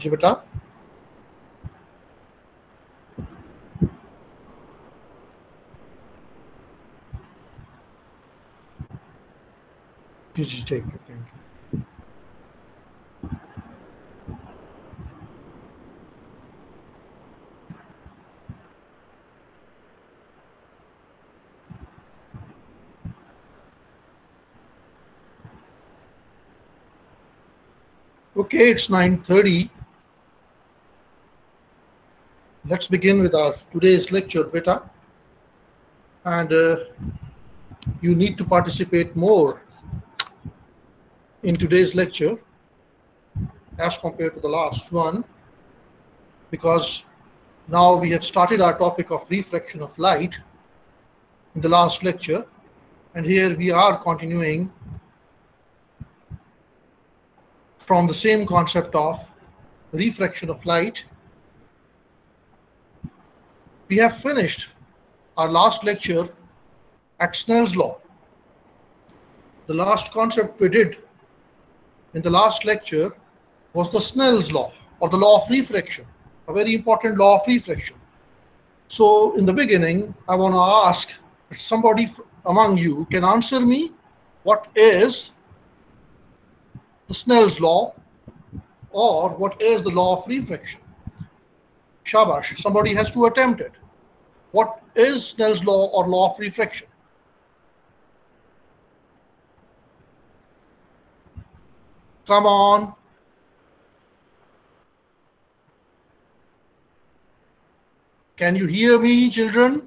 जी बेटा जी जी ठीक है, thank you. Okay, it's 9:30. Let's begin with our today's lecture, beta. And you need to participate more in today's lecture as compared to the last one, because now we have started our topic of refraction of light in the last lecture, and here we are continuing from the same concept of refraction of light. We have finished our last lecture at Snell's law. The last concept we did in the last lecture was the Snell's law, or the law of refraction, a very important law of refraction. So in the beginning, I want to ask if somebody among you can answer me, what is the Snell's law, or what is the law of refraction? Shabash, somebody has to attempt it. What is Snell's law or law of refraction? Come on. Can you hear me, children?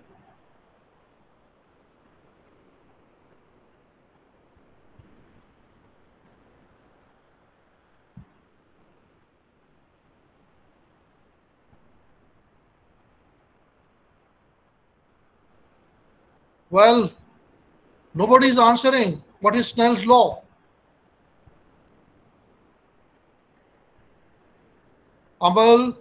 Well, nobody's answering. What is Snell's law? Amal,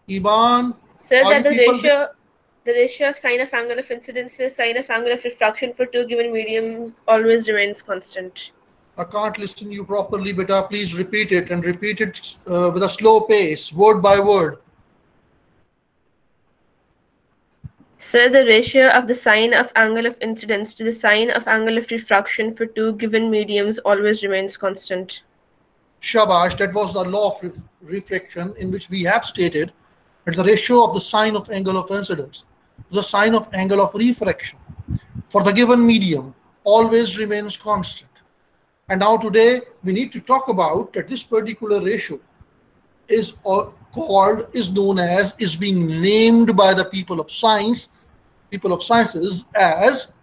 Iman, Sir, that the ratio of sine of angle of incidence to sine of angle of refraction for two given mediums always remains constant. I can't listen to you properly, beta. Please repeat it, and repeat it with a slow pace, word by word. Sir, the ratio of the sine of angle of incidence to the sine of angle of refraction for two given mediums always remains constant. Shabash, that was the law of refraction, in which we have stated that the ratio of the sine of angle of incidence to the sine of angle of refraction for the given medium always remains constant. And now today we need to talk about that this particular ratio is known as, is being named by the people of sciences as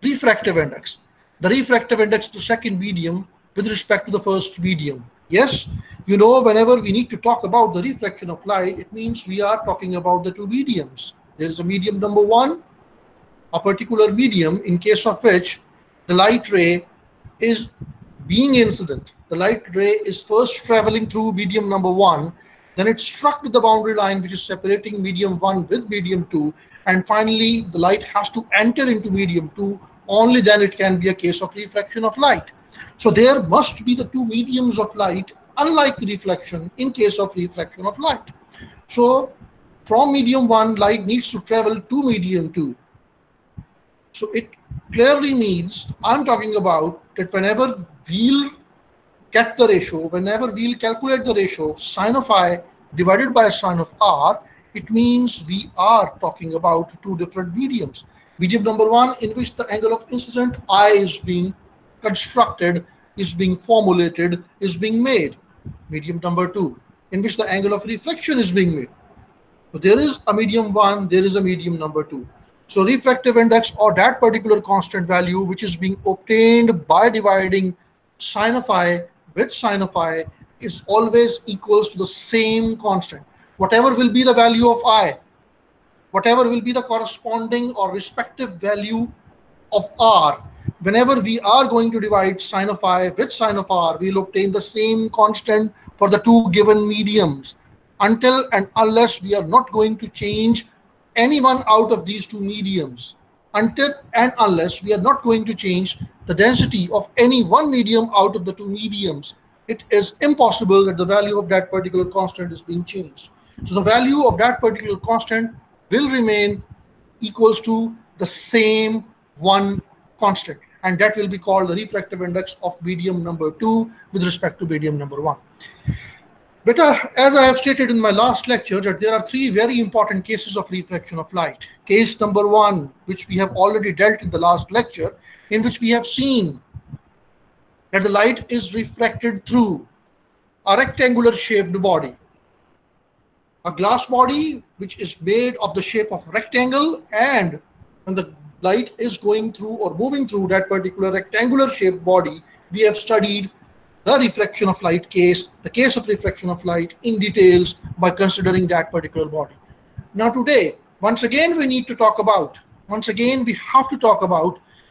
refractive index. The refractive index is the second medium with respect to the first medium. Yes, you know, whenever we need to talk about the refraction of light, it means we are talking about the two mediums. There is a medium number one, a particular medium in case of which the light ray is being incident. The light ray is first traveling through medium number one, then it's struck with the boundary line which is separating medium one with medium two, and finally the light has to enter into medium two. Only then it can be a case of refraction of light. So there must be the two mediums of light, unlike reflection in case of refraction of light. So from medium one, light needs to travel to medium two. So it clearly means I'm talking about that whenever we'll get the ratio, whenever we'll calculate the ratio sine of I divided by sine of R, it means we are talking about two different mediums. Medium number one, in which the angle of incident I is being constructed, is being formulated, is being made. Medium number two, in which the angle of reflection is being made. So there is a medium one, there is a medium number two. So refractive index, or that particular constant value which is being obtained by dividing sine of I with sine of I, is always equals to the same constant. Whatever will be the value of I, whatever will be the corresponding or respective value of R, whenever we are going to divide sine of I with sine of R, we will obtain the same constant for the two given mediums, until and unless we are not going to change any one out of these two mediums. Until and unless we are not going to change the density of any one medium out of the two mediums, it is impossible that the value of that particular constant is being changed. So the value of that particular constant will remain equals to the same one constant, and that will be called the refractive index of medium number 2 with respect to medium number 1. But as I have stated in my last lecture, that there are three very important cases of refraction of light. Case number 1, which we have already dealt in the last lecture, in which we have seen that the light is refracted through a rectangular shaped body, a glass body which is made of the shape of rectangle, and when the light is going through or moving through that particular rectangular shaped body, we have studied the reflection of light case, the case of reflection of light in details by considering that particular body. Now today, once again we have to talk about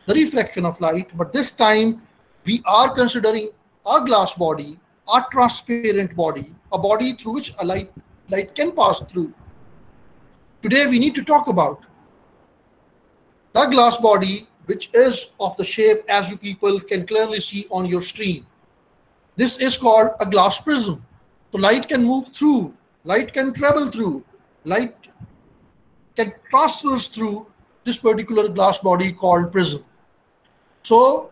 the reflection of light, but this time we are considering a glass body, a transparent body, a body through which a light can pass through. Today we need to talk about the glass body, which is of the shape as you people can clearly see on your screen. This is called a glass prism. So light can move through, light can travel through, light can transverse through this particular glass body called prism. So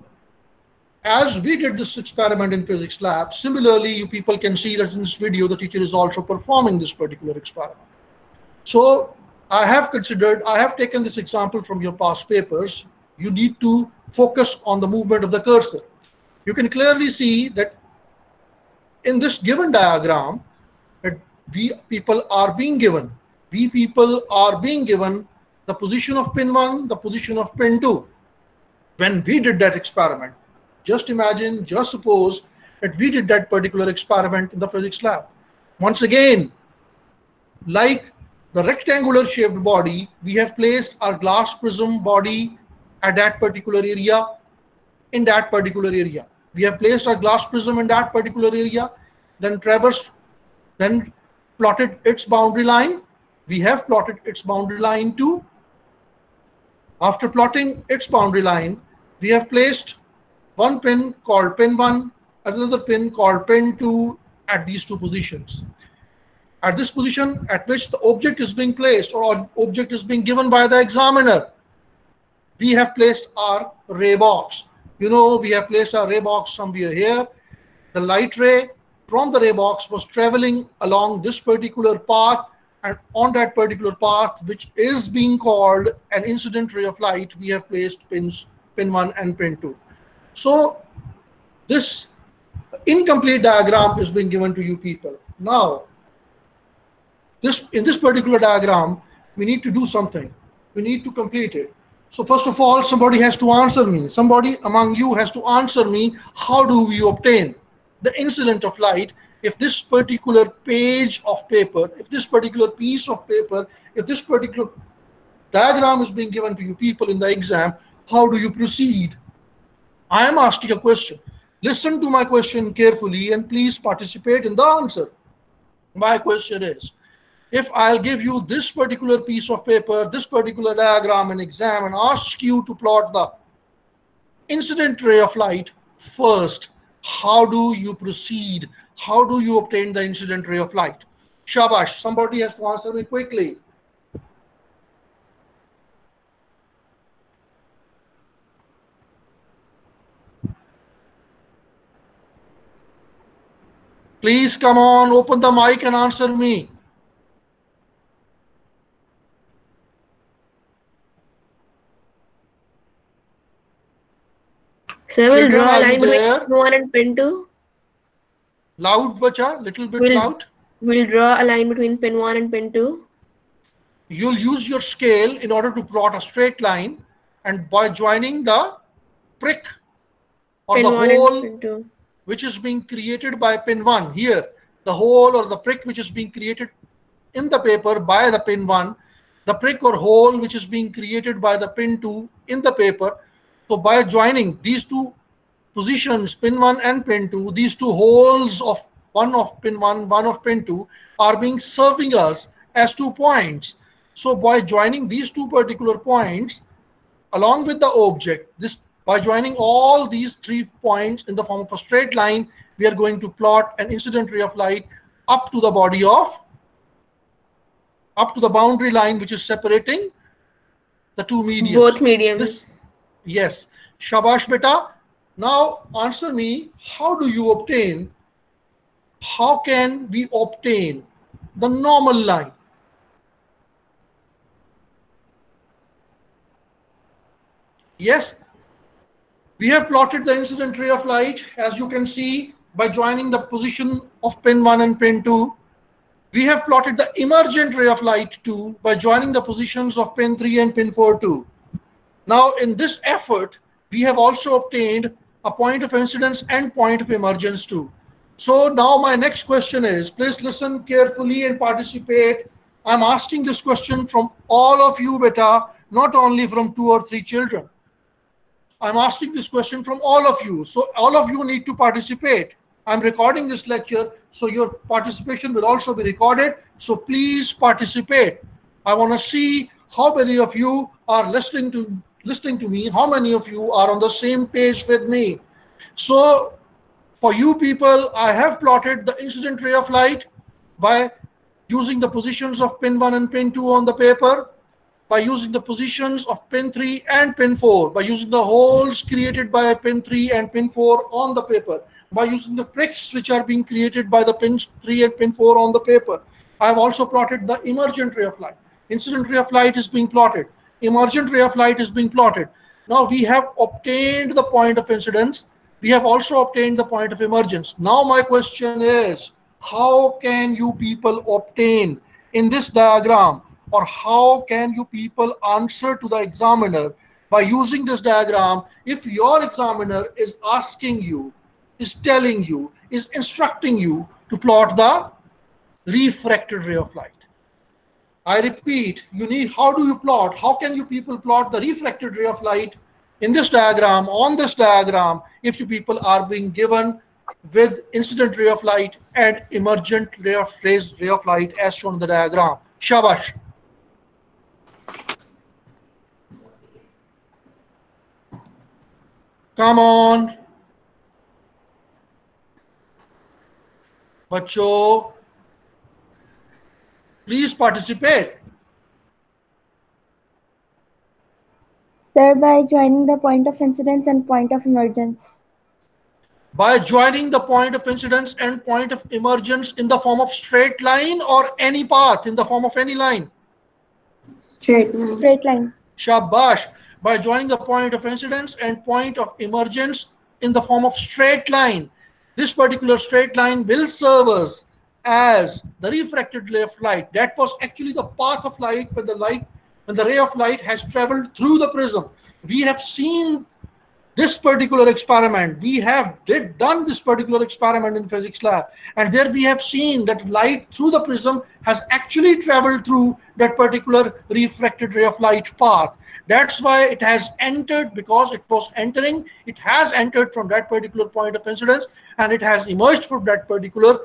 as we did this experiment in physics lab, similarly you people can see that in this video the teacher is also performing this particular experiment. So I have taken this example from your past papers. You need to focus on the movement of the cursor. You can clearly see that in this given diagram that we people are being given the position of pin 1, the position of pin 2. When we did that experiment, just suppose that we did that particular experiment in the physics lab. Once again, like the rectangular shaped body, we have placed our glass prism body at that particular area, in that particular area. We have placed our glass prism in that particular area, then plotted its boundary line. We have plotted its boundary line too. After plotting its boundary line, we have placed one pin called pin 1, another pin called pin 2 at these two positions. At this position at which the object is being placed or object is being given by the examiner, we have placed our ray box. We have placed our ray box somewhere here. The light ray from the ray box was traveling along this particular path, and on that particular path, which is being called an incident ray of light, we have placed pin 1 and pin 2. So this incomplete diagram is being given to you people. Now, in this particular diagram, we need to do something. We need to complete it. So first of all, somebody has to answer me. Somebody among you has to answer me, how do we obtain the incident of light if this particular page of paper, if this particular piece of paper, if this particular diagram is being given to you people in the exam, how do you proceed? I am asking a question. Listen to my question carefully and please participate in the answer. My question is, if I'll give you this particular piece of paper, this particular diagram in exam and ask you to plot the incident ray of light first, how do you proceed? How do you obtain the incident ray of light? Shabash, somebody has to answer me quickly. Please come on, open the mic and answer me. So we'll draw a line between pin 1 and pin 2. Loud, bacha, little bit loud. We'll draw a line between pin 1 and pin 2. You'll use your scale in order to plot a straight line, and by joining the prick or the hole which is being created by pin 1 here, the hole or the prick which is being created in the paper by the pin 1, the prick or hole which is being created by the pin 2 in the paper. So by joining these two positions, pin 1 and pin 2, these two holes of one of pin 1, one of pin 2 are being serving us as 2 points. So by joining these two particular points along with the object, this By joining all these 3 points in the form of a straight line, we are going to plot an incident ray of light up to the boundary line which is separating the two mediums. Both mediums. Yes. Shabash beta. Now answer me, how can we obtain the normal line? Yes, we have plotted the incident ray of light, as you can see, by joining the position of pin 1 and pin 2. We have plotted the emergent ray of light too by joining the positions of pin 3 and pin 4 too. Now in this effort, we have also obtained a point of incidence and point of emergence too. So now my next question is, please listen carefully and participate. I'm asking this question from all of you beta, not only from 2 or 3 children. I'm asking this question from all of you. So all of you need to participate. I'm recording this lecture, so your participation will also be recorded. So please participate. I want to see how many of you are listening to me, how many of you are on the same page with me. So for you people, I have plotted the incident ray of light by using the positions of pin 1 and pin 2 on the paper, by using the positions of pin 3 and pin 4, by using the holes created by pin 3 and pin 4 on the paper, by using the pricks which are being created by the pins 3 and pin 4 on the paper. I have also plotted the emergent ray of light. Incident ray of light is being plotted. Emergent ray of light is being plotted. Now we have obtained the point of incidence. We have also obtained the point of emergence. Now my question is, how can you people obtain in this diagram, or how can you people answer to the examiner by using this diagram if your examiner is asking you, is telling you, is instructing you to plot the refracted ray of light? I repeat, how can you people plot the refracted ray of light in this diagram, on this diagram, if you people are being given with incident ray of light and emergent ray of light as shown in the diagram? Shabash. Come on. Bacho, please participate. Sir, by joining the point of incidence and point of emergence. By joining the point of incidence and point of emergence in the form of straight line or any path in the form of any line? Straight line. Straight line. Shabash. By joining the point of incidence and point of emergence in the form of straight line. This particular straight line will serve us as the refracted ray of light. That was actually the path of light when the ray of light has traveled through the prism. We have seen this particular experiment. We have done this particular experiment in physics lab, and there we have seen that light through the prism has actually traveled through that particular refracted ray of light path. That's why it has entered, because it was entering, it has entered from that particular point of incidence, and it has emerged from that particular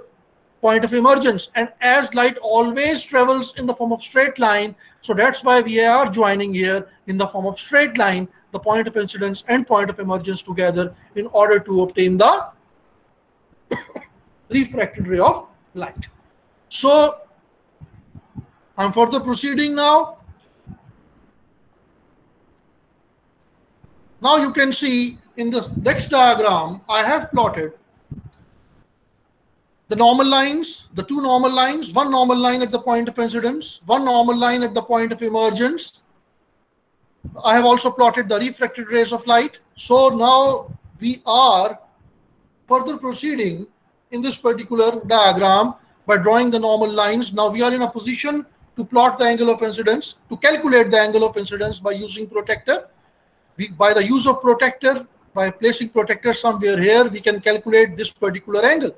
point of emergence. And as light always travels in the form of straight line, so that's why we are joining here in the form of straight line the point of incidence and point of emergence together in order to obtain the refracted ray of light. So I'm further proceeding now. Now you can see in this next diagram, I have plotted the normal lines, the two normal lines, one normal line at the point of incidence, one normal line at the point of emergence. I have also plotted the refracted rays of light. So now we are further proceeding in this particular diagram by drawing the normal lines. Now we are in a position to plot the angle of incidence, to calculate the angle of incidence by using protector. By the use of protector, by placing protector somewhere here, we can calculate this particular angle,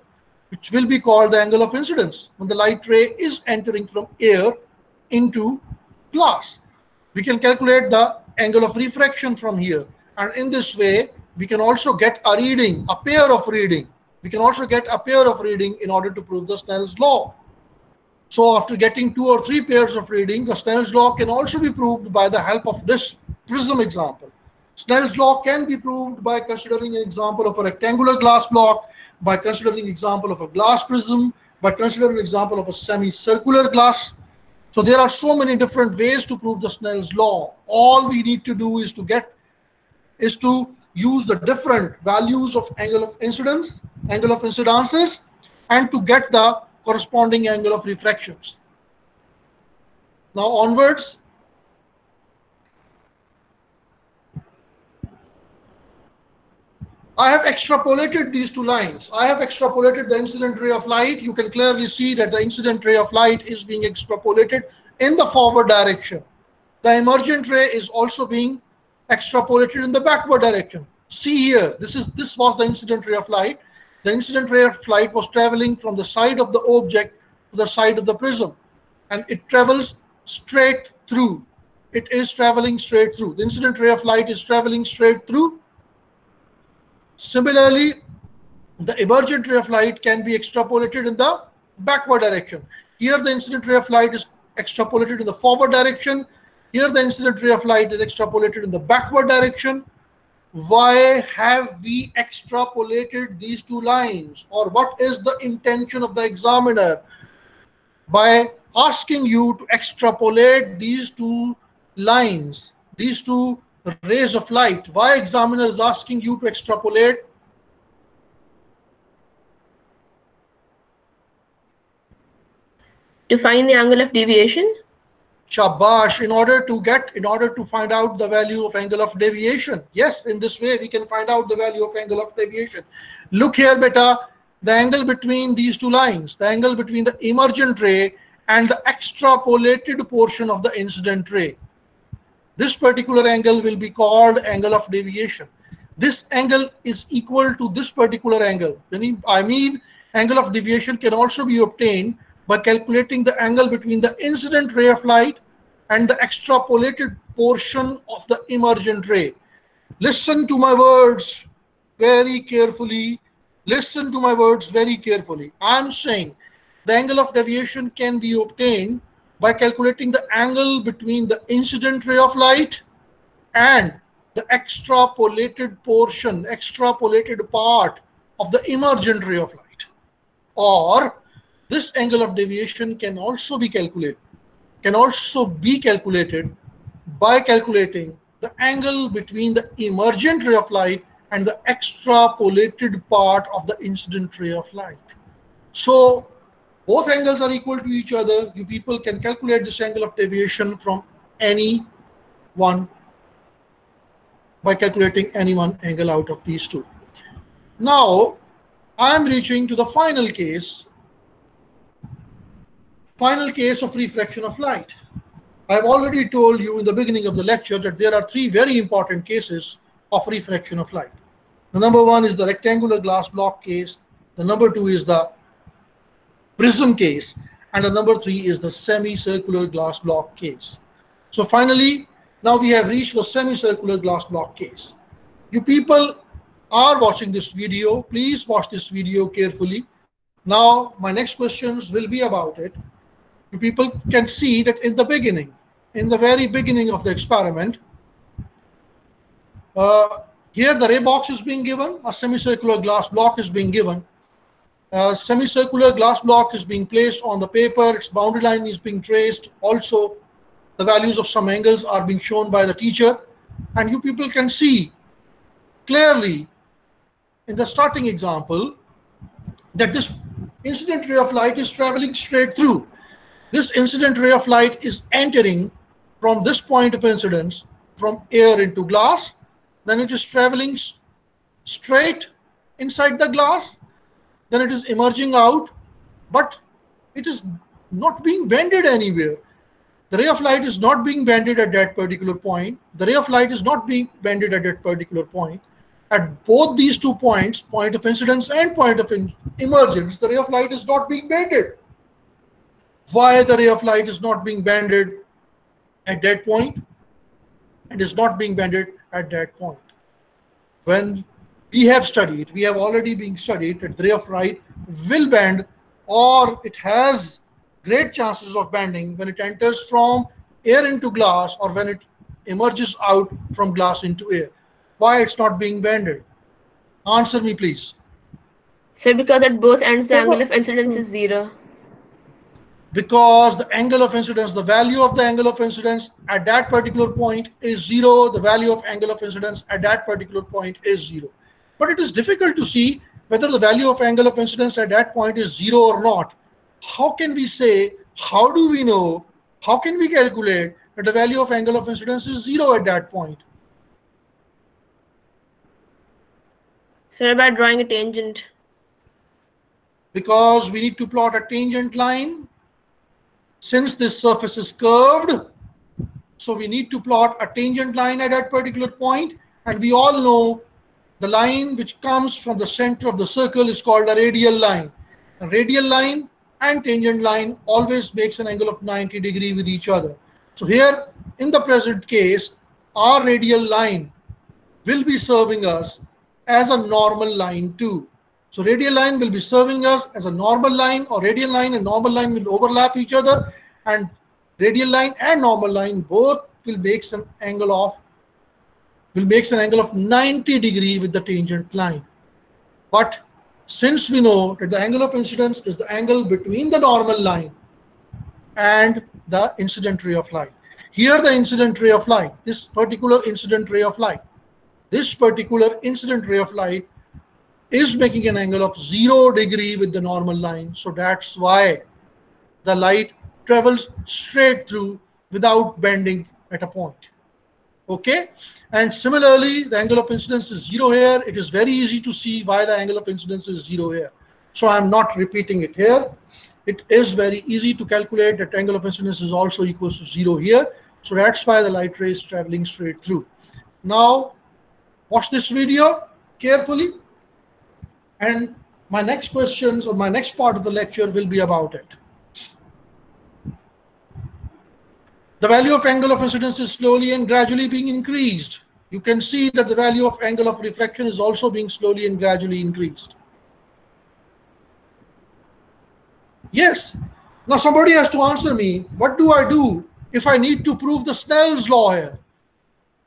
which will be called the angle of incidence when the light ray is entering from air into glass. We can calculate the angle of refraction from here, and in this way we can also get a reading, a pair of reading. We can also get a pair of reading in order to prove the Snell's law. So after getting 2 or 3 pairs of reading, the Snell's law can also be proved by the help of this prism example. Snell's law can be proved by considering an example of a rectangular glass block, by considering example of a glass prism, by considering example of a semicircular glass. So there are so many different ways to prove the Snell's law. All we need to do is to use the different values of angle of incidence, angle of incidences, and to get the corresponding angle of refractions. Now onwards, I have extrapolated these two lines. I have extrapolated the incident ray of light. You can clearly see that the incident ray of light is being extrapolated in the forward direction. The emergent ray is also being extrapolated in the backward direction. See here, this was the incident ray of light. The incident ray of light was traveling from the side of the object to the side of the prism, and it travels straight through. It is traveling straight through. The incident ray of light is traveling straight through. Similarly, the emergent ray of light can be extrapolated in the backward direction. Here the incident ray of light is extrapolated in the forward direction. Here the incident ray of light is extrapolated in the backward direction. Why have we extrapolated these two lines? Or what is the intention of the examiner by asking you to extrapolate these two lines, these two rays of light? Why examiner is asking you to extrapolate? To find the angle of deviation. Shabash, in order to find out the value of angle of deviation. Yes, in this way we can find out the value of angle of deviation. Look here, beta, the angle between these two lines, the angle between the emergent ray and the extrapolated portion of the incident ray. This particular angle will be called angle of deviation. This angle is equal to this particular angle. I mean, angle of deviation can also be obtained by calculating the angle between the incident ray of light and the extrapolated portion of the emergent ray. Listen to my words very carefully. Listen to my words very carefully. I'm saying the angle of deviation can be obtained by calculating the angle between the incident ray of light and the extrapolated portion, extrapolated part of the emergent ray of light. Or this angle of deviation can also be calculated by calculating the angle between the emergent ray of light and the extrapolated part of the incident ray of light. So both angles are equal to each other. You people can calculate this angle of deviation from any one by calculating any one angle out of these two. Now I am reaching to the final case of refraction of light. I have already told you in the beginning of the lecture that there are three very important cases of refraction of light. The number one is the rectangular glass block case. The number two is the prism case, and the number three is the semicircular glass block case. So finally, now we have reached the semicircular glass block case. You people are watching this video. Please watch this video carefully. Now my next questions will be about it. You people can see that in the beginning, in the very beginning of the experiment, here the ray box is being given, a semicircular glass block is being given. Semicircular glass block is being placed on the paper, its boundary line is being traced. Also, the values of some angles are being shown by the teacher, and you people can see clearly in the starting example that this incident ray of light is traveling straight through. This incident ray of light is entering from this point of incidence from air into glass, then it is traveling straight inside the glass, then it is emerging out, but it is not being bended anywhere. The ray of light is not being bended at that particular point. The ray of light is not being bended at that particular point. At both these 2 points, point of incidence and point of emergence, the ray of light is not being bended. Why the ray of light is not being bended at that point? It is not being bended at that point. When we have already been studied that the ray of light will bend, or it has great chances of bending when it enters from air into glass or when it emerges out from glass into air. Why it's not being bended? Answer me, please. Sir, because at both ends the Sir, angle of incidence is 0. Because the angle of incidence, the value of the angle of incidence at that particular point is 0. The value of angle of incidence at that particular point is 0. But it is difficult to see whether the value of angle of incidence at that point is 0 or not. How can we say, how do we know, how can we calculate that the value of angle of incidence is 0 at that point? Sir, by drawing a tangent. Because we need to plot a tangent line. Since this surface is curved, so we need to plot a tangent line at that particular point. And we all know the line which comes from the center of the circle is called a radial line. A radial line and tangent line always makes an angle of 90 degrees with each other. So here, in the present case, our radial line will be serving us as a normal line too. So radial line will be serving us as a normal line, or radial line and normal line will overlap each other, and radial line and normal line both will make an angle of 90 degrees with the tangent line. But since we know that the angle of incidence is the angle between the normal line and the incident ray of light. Here the incident ray of light, this particular incident ray of light is making an angle of 0 degree with the normal line. So that's why the light travels straight through without bending at a point. Okay? And similarly, the angle of incidence is 0 here. It is very easy to see why the angle of incidence is 0 here. So I'm not repeating it here. It is very easy to calculate that angle of incidence is also equals to 0 here. So that's why the light ray is traveling straight through. Now, watch this video carefully. And my next questions or my next part of the lecture will be about it. The value of angle of incidence is slowly and gradually being increased. You can see that the value of angle of refraction is also being slowly and gradually increased. Yes. Now somebody has to answer me, what do I do if I need to prove the Snell's law here?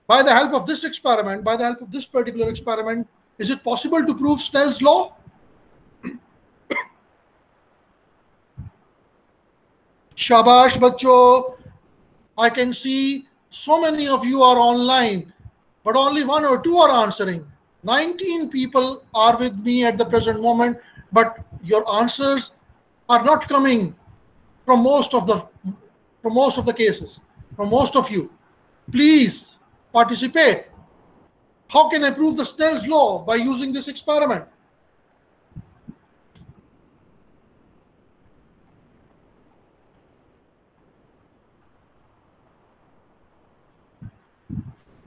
By the help of this experiment, by the help of this particular experiment, is it possible to prove Snell's law? Shabash bacho. I can see so many of you are online, but only 1 or 2 are answering. 19 people are with me at the present moment, but your answers are not coming from most of the cases, from most of you. Please participate. How can I prove the Snell's law? By using this experiment.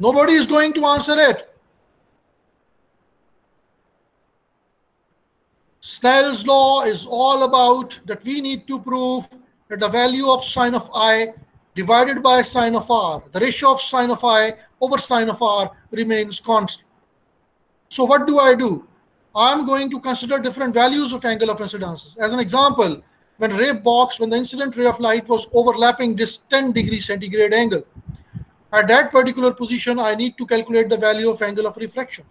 Nobody is going to answer it. Snell's law is all about that we need to prove that the value of sine of I divided by sine of R, the ratio of sine of I over sine of R remains constant. So what do? I'm going to consider different values of angle of incidences. As an example, when the incident ray of light was overlapping this 10 degree centigrade angle, at that particular position, I need to calculate the value of angle of refraction.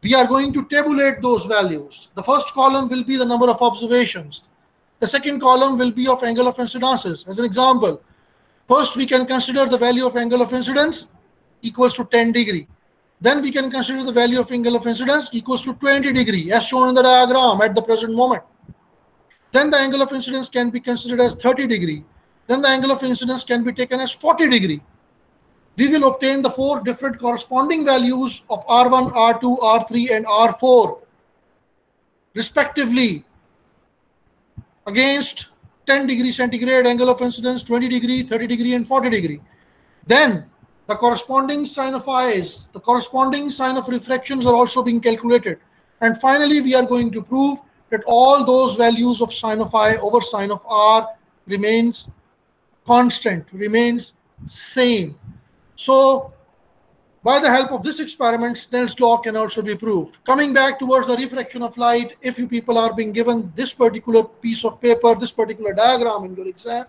We are going to tabulate those values. The first column will be the number of observations. The second column will be of angle of incidences. As an example, first we can consider the value of angle of incidence equals to 10 degree. Then we can consider the value of angle of incidence equals to 20 degree as shown in the diagram at the present moment. Then the angle of incidence can be considered as 30 degree. Then the angle of incidence can be taken as 40 degree. We will obtain the 4 different corresponding values of R1, R2, R3 and R4 respectively against 10 degree centigrade angle of incidence, 20 degree, 30 degree and 40 degree. Then the corresponding sine of I's, the corresponding sine of refractions are also being calculated. And finally, we are going to prove that all those values of sine of I over sine of R remains constant, remains same. So by the help of this experiment, Snell's law can also be proved. Coming back towards the refraction of light, if you people are being given this particular piece of paper, this particular diagram in your exam,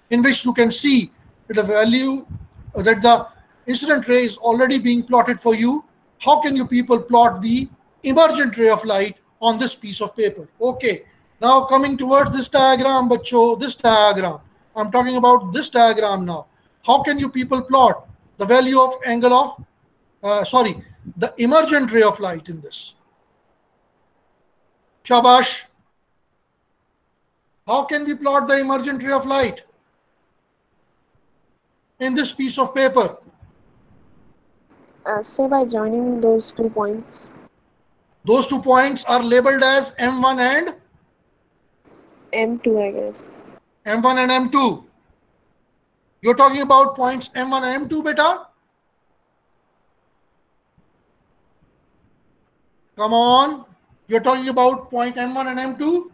in which you can see that the value, that the incident ray is already being plotted for you, how can you people plot the emergent ray of light on this piece of paper? Okay, now coming towards this diagram, bacho, this diagram. I'm talking about this diagram now. How can you people plot the value of angle of, the emergent ray of light in this? Shabash. How can we plot the emergent ray of light in this piece of paper? Sir, by joining those 2 points. Those 2 points are labeled as M1 and M2, I guess. M1 and M2. You're talking about points M1 and M2, beta? Come on. You're talking about point M1 and M2?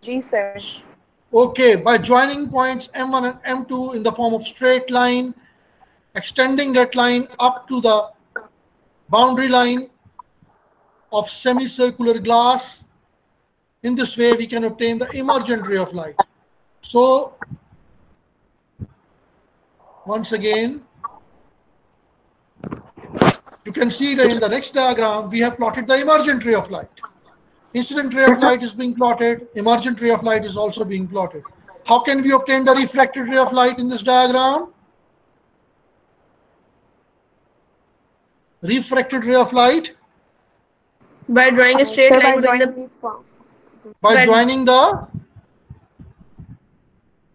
G, sir. Okay, by joining points M1 and M2 in the form of straight line, extending that line up to the boundary line of semicircular glass, in this way we can obtain the emergent ray of light. So once again, you can see that in the next diagram we have plotted the emergent ray of light. Incident ray of light is being plotted, emergent ray of light is also being plotted. How can we obtain the refracted ray of light in this diagram? Refracted ray of light? By drawing a straight Sir, line by between the joining By joining the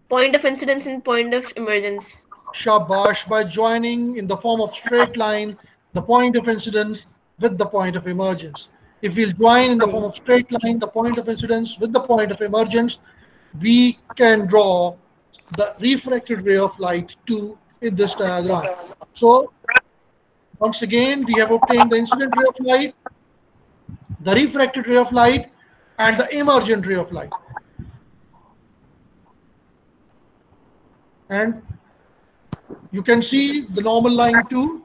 point of incidence and point of emergence. shabash, by joining in the form of straight line the point of incidence with the point of emergence. If we'll join in the form of straight line the point of incidence with the point of emergence, we can draw the refracted ray of light 2 in this diagram. So once again, we have obtained the incident ray of light, the refracted ray of light, and the emergent ray of light. And you can see the normal line too.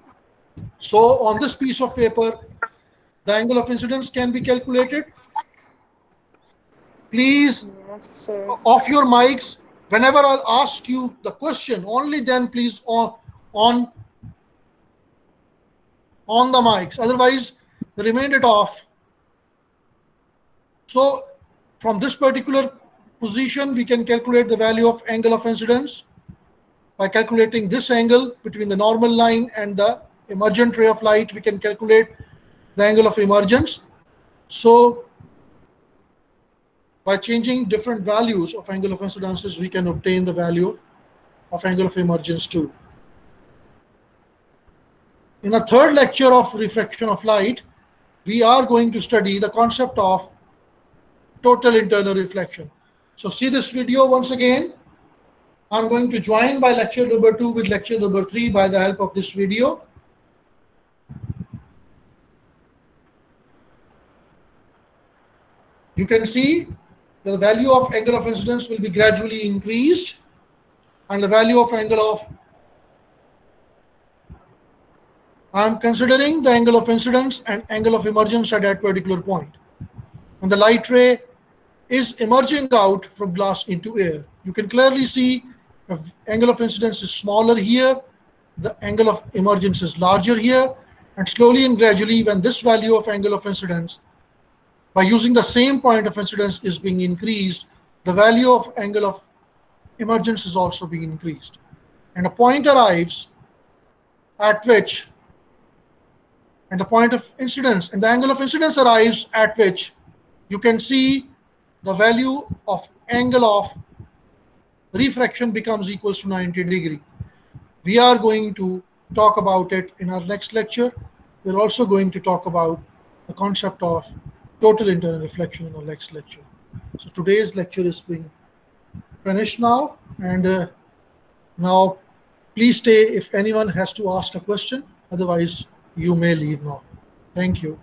So on this piece of paper, the angle of incidence can be calculated. Please, Yes, sir. off your mics. Whenever I'll ask you the question, only then please on the mics. Otherwise, remain it off. So from this particular position, we can calculate the value of angle of incidence by calculating this angle between the normal line and the emergent ray of light. We can calculate the angle of emergence. So by changing different values of angle of incidences, we can obtain the value of angle of emergence too. In a third lecture of refraction of light, we are going to study the concept of total internal reflection. So see this video once again. I'm going to join by lecture number 2 with lecture number 3 by the help of this video. You can see the value of angle of incidence will be gradually increased, and the value of angle of, I'm considering the angle of incidence and angle of emergence at that particular point. When the light ray is emerging out from glass into air, you can clearly see the angle of incidence is smaller here, the angle of emergence is larger here, and slowly and gradually when this value of angle of incidence by using the same point of incidence is being increased, the value of angle of emergence is also being increased. And a point arrives at which, and the point of incidence and the angle of incidence arrives at which you can see the value of angle of refraction becomes equals to 90 degree. We are going to talk about it in our next lecture. We're also going to talk about the concept of total internal reflection in our next lecture. So today's lecture is being finished now, and now please stay if anyone has to ask a question. Otherwise, you may leave now. Thank you.